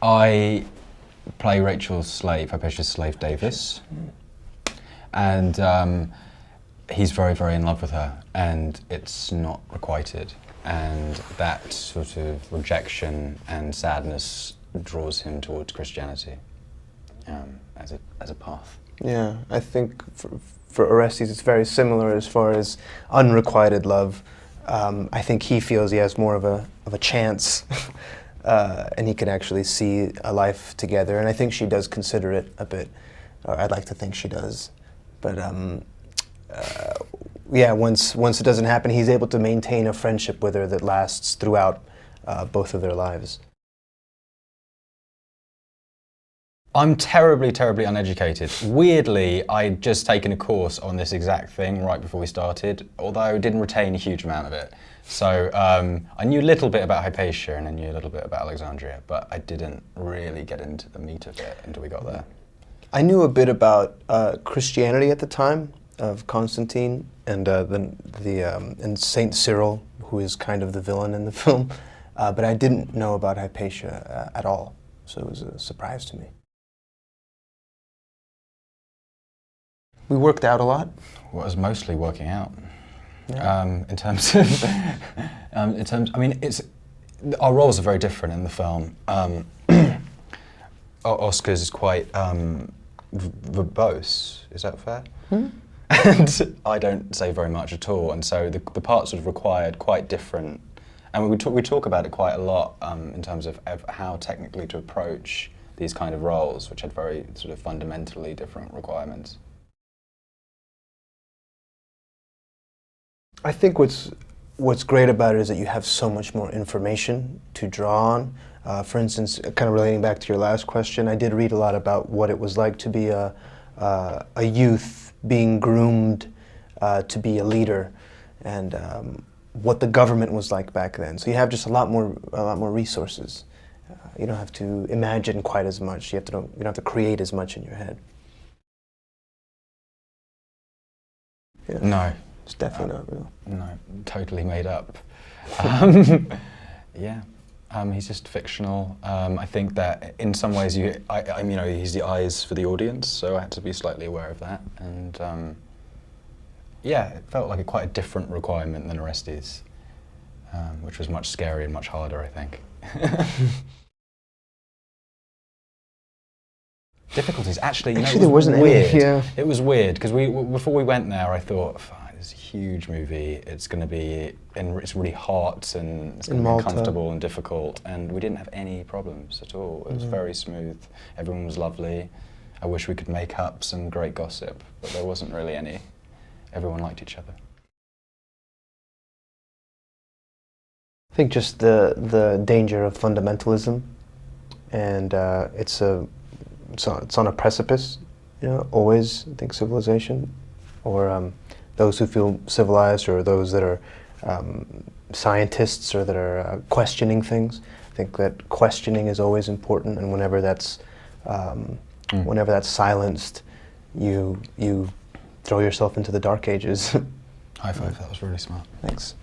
I play Rachel's slave, Hypatia's slave Davis, and he's very, very in love with her, and it's not requited, and that sort of rejection and sadness draws him towards Christianity as a path. Yeah, I think for Orestes it's very similar as far as unrequited love. I think he feels he has more of a chance, and he can actually see a life together. And I think she does consider it a bit, or I'd like to think she does. But yeah, once it doesn't happen, he's able to maintain a friendship with her that lasts throughout both of their lives. I'm terribly, terribly uneducated. Weirdly, I'd just taken a course on this exact thing right before we started, although I didn't retain a huge amount of it. So I knew a little bit about Hypatia and I knew a little bit about Alexandria, but I didn't really get into the meat of it until we got there. I knew a bit about Christianity at the time, of Constantine and and Saint Cyril, who is kind of the villain in the film, but I didn't know about Hypatia at all, so it was a surprise to me. We worked out a lot. Well, it was mostly working out. Yeah. In terms of, I mean, our roles are very different in the film. Oscar's is quite verbose, is that fair? Hmm? And I don't say very much at all, and so the parts sort of required quite different, and we talk about it quite a lot in terms of how technically to approach these kind of roles, which had very sort of fundamentally different requirements. I think what's great about it is that you have so much more information to draw on. For instance, kind of relating back to your last question, I did read a lot about what it was like to be a youth being groomed to be a leader, and what the government was like back then. So you have just a lot more resources. You don't have to imagine quite as much. You don't have to create as much in your head. Yeah. No. It's definitely not real. No, totally made up. Yeah, he's just fictional. I think that in some ways, you know, he's the eyes for the audience, so I had to be slightly aware of that. And yeah, it felt like quite a different requirement than Orestes, which was much scarier and much harder, I think. Difficulties, actually, you know, there wasn't weird. any. Yeah. It was weird because before we went there, I thought, it's a huge movie. It's going to be, it's really hot and it's going to be uncomfortable and difficult. And we didn't have any problems at all. It was very smooth. Everyone was lovely. I wish we could make up some great gossip, but there wasn't really any. Everyone liked each other. I think just the danger of fundamentalism, and it's on a precipice, you know, always, I think, civilization, or those who feel civilized, or those that are scientists, or that are questioning things. I think that questioning is always important, and whenever that's silenced, you throw yourself into the dark ages. High five, that was really smart. Thanks.